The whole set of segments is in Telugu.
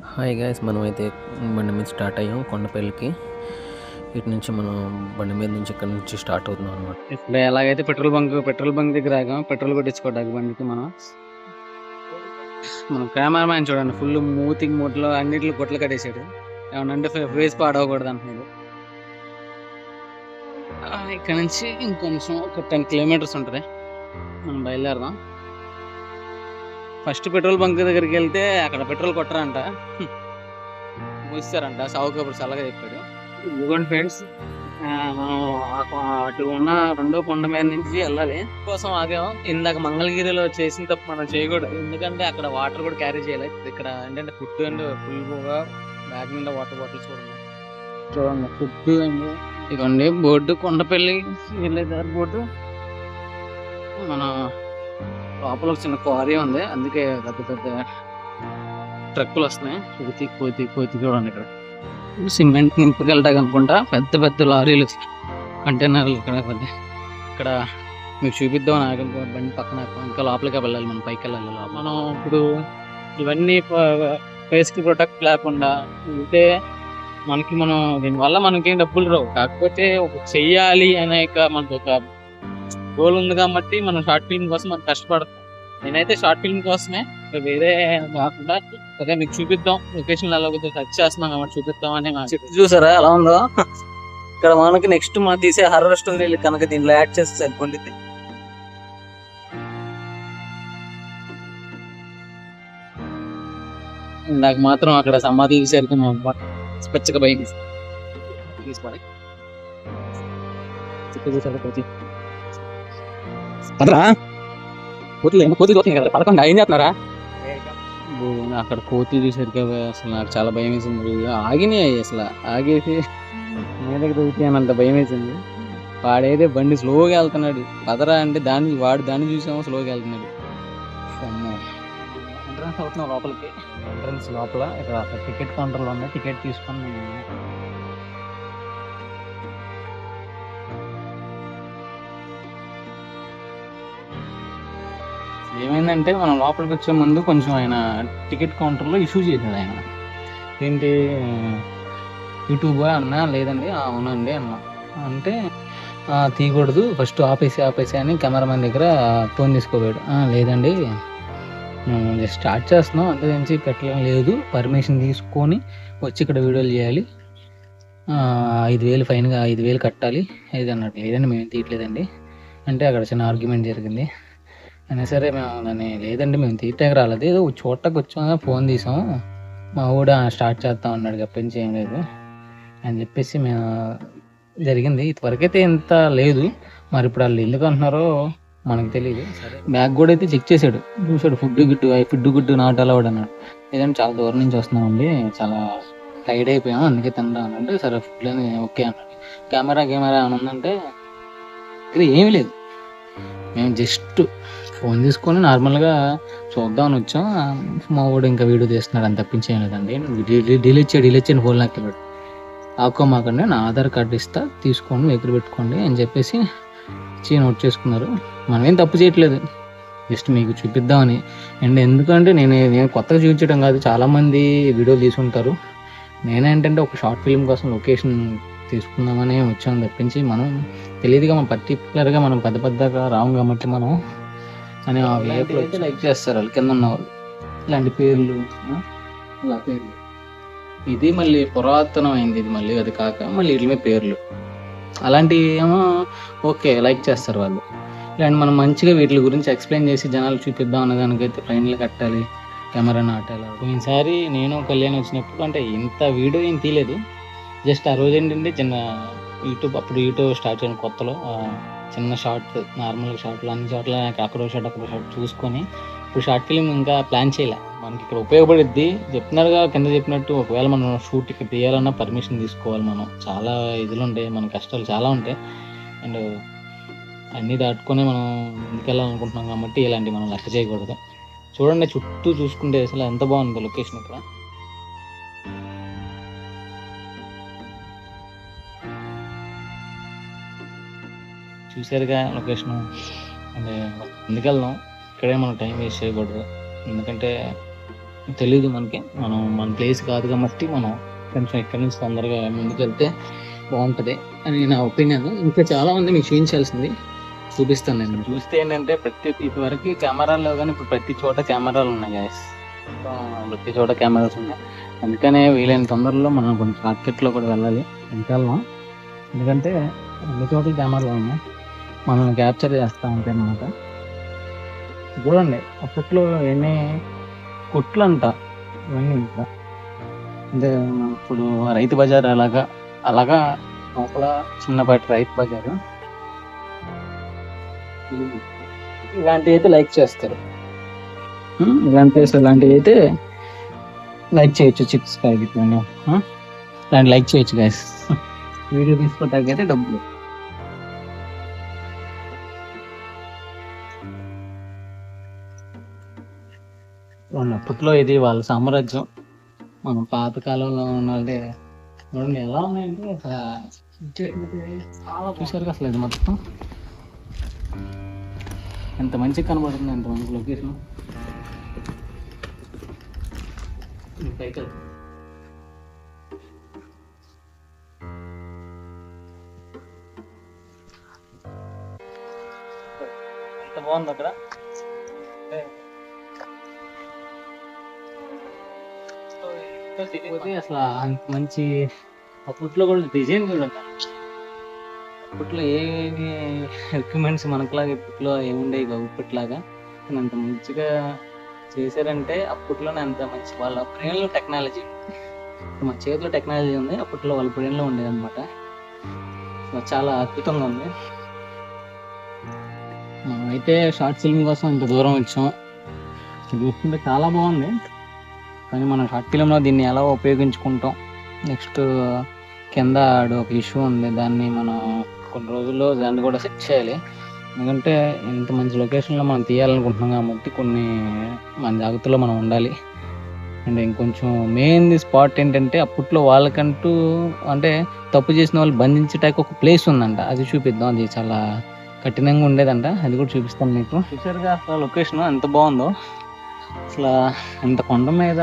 హాయ్ గైస్, మనమైతే బండి మీద స్టార్ట్ అయ్యాం కొండపల్లికి. ఇటు నుంచి మనం బండి మీద నుంచి ఇక్కడ నుంచి స్టార్ట్ అవుతున్నాం అనమాట. ఇప్పుడు ఎలాగైతే పెట్రోల్ బంక్ దగ్గర ఆగాం, పెట్రోల్ కొట్టించుకోవడానికి బండికి మనం కెమెరామ్యాన్ చూడండి, ఫుల్ మూతిలో అన్నిట్లో గుట్టలు కట్టేసాడు. ఏమనంటే ఫేస్ పాడవకూడదు అంటున్నాడు. ఇక్కడ నుంచి ఇంకొంచెం ఒక 10 కిలోమీటర్స్ ఉంటుంది, మనం బయలుదేరదాం. ఫస్ట్ పెట్రోల్ బంక్ దగ్గరికి వెళ్తే అక్కడ పెట్రోల్ కొట్టరంట, మూస్తారంట. సావు కబుర్ చల్లగా చెప్పాడు. ఇదిగోండి ఫ్రెండ్స్, మనం అటు ఉన్న రెండో కొండ మీద నుంచి వెళ్ళాలి కోసం ఆగాం. ఇందాక మంగళగిరిలో చేసిన తప్పు మనం చేయకూడదు, ఎందుకంటే అక్కడ వాటర్ కూడా క్యారీ చేయాలి. ఇక్కడ ఏంటంటే ఫుడ్ అండ్ ఫుల్గా బ్యాగ్ నిండా వాటర్ బాటిల్స్ కూడా ఉన్నాయి. చూడండి, ఫుడ్ అండ్ ఇదిగోండి బోర్డు, కొండపల్లి వెళ్ళేదారు బోర్డు. మన లోపల ఒక చిన్న క్వారీ ఉంది, అందుకే పెద్ద పెద్ద ట్రక్కులు వస్తున్నాయి. కోతి చూడండి, ఇక్కడ సిమెంట్ నింపుకెళ్ళటానికి అనుకుంటా పెద్ద పెద్ద లారీలు, కంటైనర్లు. ఇక్కడ మీకు చూపిద్దాం. బండి పక్కన ఇంకా లోపలికి వెళ్ళాలి, మనం పైకి వెళ్ళాలి. మనం ఇప్పుడు ఇవన్నీ ఫేస్ కి ప్రొటెక్ట్ లేకుండా ఉంటే మనం దీనివల్ల మనకేం డబ్బులు రావు. కాకపోతే ఒక చెయ్యాలి అనే మనకు ఒక గోల్ ఉంది కాబట్టి మనం షార్ట్ ఫిల్మ్ కోసం మనం కష్టపడతాం. నేనైతే షార్ట్ ఫిల్మ్ కోసమే, వేరే కాకుండా అదే మీకు చూపిద్దాం. లొకేషన్ టచ్ చేస్తున్నాం కాబట్టి చూపిద్దాం అని. చెట్టు చూసారా ఎలా ఉందో? ఇక్కడ మనకి నెక్స్ట్ మనం తీసే హర్రర్ స్టోరీ కనుక దీనిలో యాడ్ చేస్తే సరిపోయింది. నాకు మాత్రం అక్కడ సమాధి తీసేసరికి పచ్చగా భయం తీసుకోవాలి. పదకొండు ఏం చేస్తున్నారా? అక్కడ కోతి చూసరికి అసలు నాకు చాలా భయం వేసింది. ఆగినాయి అసలు, ఆగేసి మీద అంత భయం వేసింది. వాడైతే బండి స్లోగా వెళ్తున్నాడు. పదరా అంటే వాడు దాన్ని చూసామో స్లోగా వెళ్తున్నాడు. ఎంట్రన్స్ అవుతున్నాం లోపలికి. ఎంట్రన్స్ లోపల ఇక్కడ టికెట్ కౌంటర్లో ఉన్నాయి, టికెట్ తీసుకొని ఏమైందంటే మనం లోపలికి వచ్చే ముందు కొంచెం ఆయన టికెట్ కౌంటర్లో ఇష్యూ చేశాడు. ఆయన ఏంటి, యూట్యూబా అన్నా? లేదండి. అవునండి అన్నా. అంటే తీయకూడదు, ఫస్ట్ ఆపేసి అని కెమెరామెన్ దగ్గర ఫోన్ తీసుకోపోయాడు. లేదండి, మేము జస్ట్ స్టార్ట్ చేస్తున్నాం, అంతకుమించి పెట్టడం లేదు, పర్మిషన్ తీసుకొని వచ్చి ఇక్కడ వీడియోలు చేయాలి, 5,000 ఫైన్గా 5,000 కట్టాలి ఇది అన్నట్టు. లేదండి మేము తీయట్లేదండి అంటే అక్కడ చిన్న ఆర్గ్యుమెంట్ జరిగింది. అయినా సరే మేము దాన్ని లేదండి మేము తీయటానికి రాలేదు, ఏదో చూడటానికి వచ్చాము, ఫోన్ తీసాము, మా కూడా స్టార్ట్ చేస్తాం అన్నాడు, తప్పించి ఏం లేదు అని చెప్పేసి మేము జరిగింది. ఇంతవరకైతే ఇంత లేదు, మరి ఇప్పుడు వాళ్ళు ఎందుకు అంటున్నారో మనకు తెలియదు. బ్యాగ్ కూడా అయితే చెక్ చేశాడు, చూసాడు, ఫుడ్ గుడ్డు నాట్ అలౌడ్ అన్నాడు. లేదంటే చాలా దూరం నుంచి వస్తున్నామండి, చాలా టైర్డ్ అయిపోయాం, అందుకే తిందా అనంటే సరే ఫుడ్ ఓకే అన్నాడు. కెమెరా ఏమైనా ఉందంటే ఇది ఏమీ లేదు, మేము జస్ట్ ఫోన్ తీసుకొని నార్మల్గా చూద్దామని వచ్చాం. మా వాడు ఇంకా వీడియో తీస్తున్నాడు అని తప్పించేం లేదండి. డిలీట్ చేయని ఫోన్ నాకు వెళ్ళాడు. ఆకోమాకండి, నా ఆధార్ కార్డు ఇస్తా, తీసుకోండి, దగ్గర పెట్టుకోండి అని చెప్పేసి నోట్ చేసుకున్నారు. మనమేం తప్పు చేయట్లేదు, జస్ట్ మీకు చూపిద్దామని. అండ్ ఎందుకంటే నేను కొత్తగా చూపించడం కాదు, చాలామంది వీడియోలు తీసుకుంటారు. నేనేంటంటే ఒక షార్ట్ ఫిల్మ్ కోసం లొకేషన్ తీసుకుందామని వచ్చాము తప్పించి మనం తెలియదుగా, మనం పర్టికులర్గా మనం పెద్దగా రాము కాబట్టి మనం అని ఆ వేపులో అయితే లైక్ చేస్తారు వాళ్ళు కింద ఉన్నవాళ్ళు. ఇలాంటి పేర్లు, ఇలా పేర్లు, ఇది మళ్ళీ పురాతనమైంది, ఇది మళ్ళీ అది కాక మళ్ళీ వీటి మీద పేర్లు అలాంటివి ఏమో ఓకే లైక్ చేస్తారు వాళ్ళు. ఇలాంటి మనం మంచిగా వీటి గురించి ఎక్స్ప్లెయిన్ చేసి జనాలు చూపిద్దాం అన్న దానికైతే ఫైన్లు కట్టాలి, కెమెరా నాటాలి. ఈసారి నేను కళ్యాణ్ వచ్చినప్పుడు అంటే ఇంత వీడియో ఏం తీయలేదు, జస్ట్ ఆ రోజు ఏంటంటే చిన్న యూట్యూబ్ స్టార్ట్ చేయడం కొత్తలో చిన్న షార్ట్, నార్మల్ షార్ట్లు, అన్ని చోట్ల అక్కడో షార్ట్ చూసుకొని ఇప్పుడు షార్ట్ ఫిలిం ఇంకా ప్లాన్ చేయలే. మనకి ఇక్కడ ఉపయోగపడుద్ది, చెప్తున్నారుగా కింద చెప్పినట్టు. ఒకవేళ మనం షూట్ ఇక్కడ తీయాలన్నా పర్మిషన్ తీసుకోవాలి, మనం చాలా ఇదిలు ఉంటాయి, మన కష్టాలు చాలా ఉంటాయి. అండ్ అన్నీ దాటుకొని మనం ముందుకెళ్ళాలనుకుంటున్నాం కాబట్టి ఇలాంటివి మనం లెక్క చేయకూడదు. చూడండి, చుట్టూ చూసుకుంటే అసలు ఎంత బాగుంది లొకేషన్ ఇక్కడ. చూసారుగా లొకేషన్. అంటే ముందుకెళ్దాం, ఇక్కడే మనం టైం వేస్ట్ చేయకూడదు, ఎందుకంటే తెలియదు మనకి. మన ప్లేస్ కాదు కాబట్టి మనం కొంచెం ఇక్కడి నుంచి తొందరగా ముందుకు వెళ్తే బాగుంటుంది అని నా ఒపీనియన్. ఇంకా చాలా ఉంది మీకు చూపించాల్సింది, చూపిస్తాను. నేను చూస్తే ఏంటంటే ఇదివరకు కెమెరాల్లో కానీ ఇప్పుడు ప్రతి చోట కెమెరాలు ఉన్నాయి గైస్. ప్రతి చోట కెమెరాస్ ఉన్నాయి. అందుకనే వీలైన తొందరలో మనం కొంచెం షార్ట్కట్లో కూడా వెళ్ళాలి, వెళ్తాం. ఎందుకంటే అన్ని చోట్ల కెమెరాలు ఉన్నాయి, మనల్ని క్యాప్చర్ చేస్తూ ఉంటాయి అన్నమాట. చూడండి అప్పట్లో ఎన్ని కొట్లు అంట ఇవన్నీ. ఇంకా అంటే ఇప్పుడు రైతు బజార్ అలాగా లోపల చిన్నపాటి రైతు బజారు. ఇలాంటివి అయితే లైక్ చేస్తారు, ఇలాంటివి అయితే లైక్ చేయొచ్చు. చిప్స్ ప్యాకెట్ ఇలాంటి లైక్ చేయొచ్చు గైస్. వీడియో తీసుకోవడానికి అయితే డబ్బులు. అప్పట్లో ఇది వాళ్ళ సామ్రాజ్యం. మనం పాతకాలంలో ఉన్నది చూడండి ఎలా ఉన్నాయంటే చాలా చూసారుగా అసలు. ఇది మొత్తం ఎంత మంచిగా కనబడుతుంది, ఎంత మంచి లొకేషన్. పైకి ఎంత బాగుంది అక్కడ. అసలు అంత మంచి అప్పట్లో కూడా డిజైన్ కూడా ఉంటాయి. అప్పట్లో ఏమి ఎక్విప్మెంట్స్ మనకులాగా ఇప్పట్లో ఏముండేవి కావు ఇప్పట్లాగా. అంత మంచిగా చేశారంటే అప్పట్లోనే అంత మంచి వాళ్ళ బ్రెయిన్లో టెక్నాలజీ. మన చేతిలో టెక్నాలజీ ఉంది, అప్పట్లో వాళ్ళ బ్రెయిన్లో ఉండేది అనమాట. చాలా అద్భుతంగా ఉంది. అయితే షార్ట్ ఫిల్మ్ కోసం ఇంత దూరం వచ్చాం. చూస్తుంటే చాలా బాగుంది, కానీ మనం షార్ట్ ఫిల్మ్లో దీన్ని ఎలా ఉపయోగించుకుంటాం. నెక్స్ట్ కింద ఒక ఇష్యూ ఉంది, దాన్ని మనం కొన్ని రోజుల్లో దాన్ని కూడా సెట్ చేయాలి. ఎందుకంటే ఇంత మంచి లొకేషన్లో మనం తీయాలనుకుంటున్నాం కాబట్టి కొన్ని మన జాగ్రత్తలో మనం ఉండాలి. అండ్ ఇంకొంచెం మెయిన్ స్పాట్ ఏంటంటే అప్పట్లో వాళ్ళకంటూ అంటే తప్పు చేసిన వాళ్ళు బంధించడానికి ఒక ప్లేస్ ఉందంట, అది చూపిద్దాం. అది చాలా కఠినంగా ఉండేదంట, అది కూడా చూపిస్తాను మీకు. చూసారుగా అసలు లొకేషన్ ఎంత బాగుందో. అసలు ఇంత కొండ మీద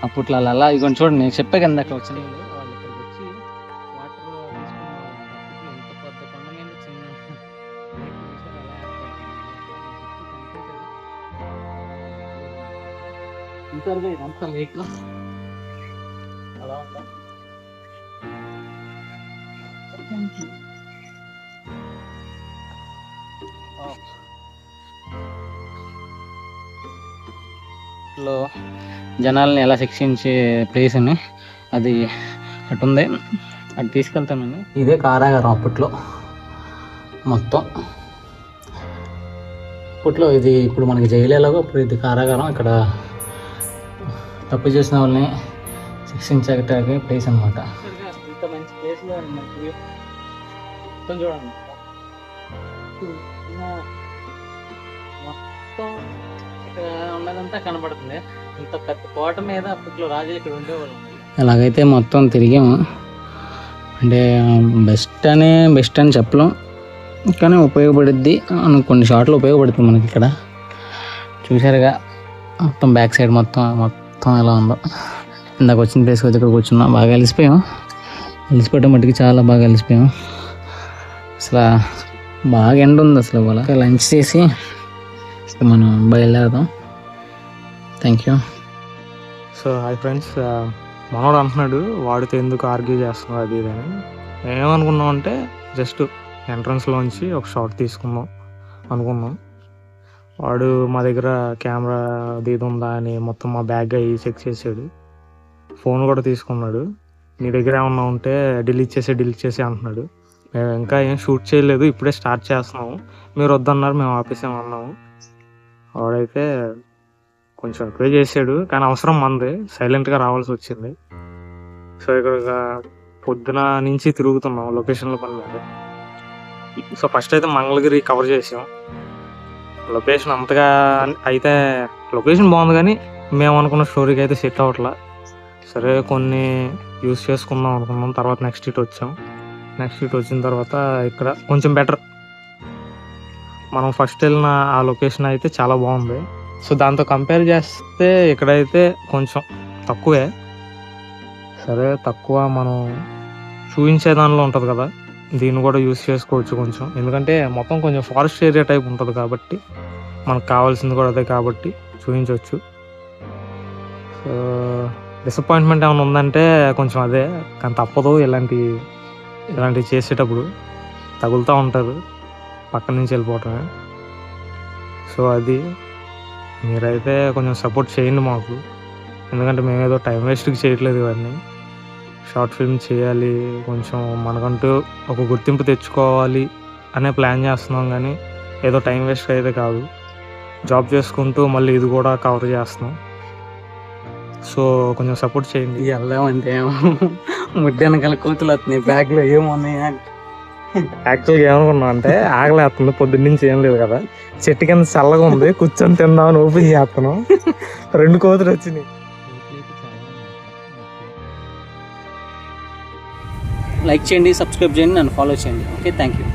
అప్పట్లో అలా ఇది కొంచెం చూడండి. నేను చెప్పే కదా అక్కడ వచ్చిన వాళ్ళు ఇక్కడికి వచ్చి వాటర్ తీసుకునేవాళ్ళు. ఇంత పెద్ద కొండ మీద చిన్న చూసారుగా ఇదంతా లేక్ అలా ఉందా. లో జనాల్ని ఎలా శిక్షించే ప్లేస్ అని అది అటుంది, అది తీసుకెళ్తానండి. ఇదే కారాగారం అప్పట్లో మొత్తం. అప్పట్లో ఇది ఇప్పుడు మనకి జైలు ఎలాగో అప్పుడు ఇది కారాగారం. ఇక్కడ తప్పు చేసిన వాళ్ళని శిక్షించే ప్లేస్ అనమాట. ఇంత మంచి ప్లేస్లో మొత్తం చూడండి, మొత్తం ఇక్కడ ఉన్నదంతా కనబడుతుంది. ఇంత పెద్ద కోట మీద అప్పట్లో రాజులు ఇక్కడ ఉండేవాళ్ళు. ఎలాగైతే మొత్తం తిరిగాము. అంటే బెస్ట్ అని చెప్పలేం, కానీ ఉపయోగపడుద్ది. కొన్ని షాట్లు ఉపయోగపడుతుంది మనకి. ఇక్కడ చూసారుగా మొత్తం బ్యాక్ సైడ్ మొత్తం ఎలా ఉందో. ఇందాక వచ్చిన ప్లేస్కి వచ్చి ఇక్కడ కూర్చున్నాం, బాగా అలిసిపోవటం మట్టుకి చాలా బాగా అలిసిపోయాం. అసలు బాగా ఎండ ఉంది అసలు. ఇవాళ లంచ్ చేసి మనం బయలుదేరదాం. Thank you. So hi friends, మనోడు అంటున్నాడు వాడితో ఎందుకు ఆర్గ్యూ చేస్తున్నాడు అది ఇది అని. మేమేమనుకున్నాం అంటే జస్ట్ ఎంట్రన్స్లోంచి ఒక షాట్ తీసుకుందాం అనుకున్నాం. వాడు మా దగ్గర కెమెరా అది ఉందా అని మొత్తం మా బ్యాగ్ అయ్యి చెక్ చేసాడు, ఫోన్ కూడా తీసుకున్నాడు. నీ దగ్గర ఏమన్నా ఉంటే డిలీట్ చేసి అంటున్నాడు. మేము ఇంకా ఏం షూట్ చేయలేదు, ఇప్పుడే స్టార్ట్ చేస్తున్నాము. మీరు వద్దన్నారు, మేము ఆపేసామన్నాము. వాడైతే కొంచెం ఎక్కువ చేసాడు, కానీ అవసరం మంది, సైలెంట్గా రావాల్సి వచ్చింది. సో ఇక్కడ పొద్దున నుంచి తిరుగుతున్నాం లొకేషన్ల పని మీద. సో ఫస్ట్ అయితే మంగళగిరి కవర్ చేసాం. లొకేషన్ అంతగా అయితే లొకేషన్ బాగుంది, కానీ మేము అనుకున్న స్టోరీకి అయితే సెట్ అవ్వట్లా. సరే కొన్ని యూస్ చేసుకుందాం అనుకున్నాం. తర్వాత నెక్స్ట్ ఇటు వచ్చాం. నెక్స్ట్ ఇటు వచ్చిన తర్వాత ఇక్కడ కొంచెం బెటర్. మనం ఫస్ట్ వెళ్ళిన ఆ లొకేషన్ అయితే చాలా బాగుంది. సో దాంతో కంపేర్ చేస్తే ఇక్కడైతే కొంచెం తక్కువే. సరే తక్కువ మనం చూపించే దానిలో ఉంటుంది కదా, దీన్ని కూడా యూస్ చేసుకోవచ్చు కొంచెం. ఎందుకంటే మొత్తం కొంచెం ఫారెస్ట్ ఏరియా టైప్ ఉంటుంది కాబట్టి మనకు కావాల్సింది కూడా అదే కాబట్టి చూపించవచ్చు. సో డిసప్పాయింట్మెంట్ ఏమైనా ఉందంటే కొంచెం అదే, కానీ తప్పదు. ఇలాంటివి చేసేటప్పుడు తగులుతూ ఉంటారు, పక్కన నుంచి వెళ్ళిపోవటమే. సో అది మీరైతే కొంచెం సపోర్ట్ చేయండి మాకు, ఎందుకంటే మేమేదో టైం వేస్ట్కి చేయట్లేదు. ఇవన్నీ షార్ట్ ఫిల్మ్ చేయాలి, కొంచెం మనకంటూ ఒక గుర్తింపు తెచ్చుకోవాలి అనే ప్లాన్ చేస్తున్నాం, కానీ ఏదో టైం వేస్ట్ అయితే కాదు. జాబ్ చేసుకుంటూ మళ్ళీ ఇది కూడా కవర్ చేస్తున్నాం. సో కొంచెం సపోర్ట్ చేయండి. వెళ్దామంటే ముడ్డి వెనకాల కూతులు వస్తున్నాయి, బ్యాగ్లో ఏమున్నాయా. యాక్చువల్గా ఏమనుకున్నాం అంటే ఆగలేస్తుంది, పొద్దున్న నుంచి ఏం లేదు కదా, చెట్టు కింద చల్లగా ఉంది, కూర్చొని తిందామని ఓపెన్ చేస్తున్నాం, 2 కోతులు వచ్చినాయి. లైక్ చేయండి, సబ్స్క్రైబ్ చేయండి, నన్ను ఫాలో చేయండి. Okay, thank you.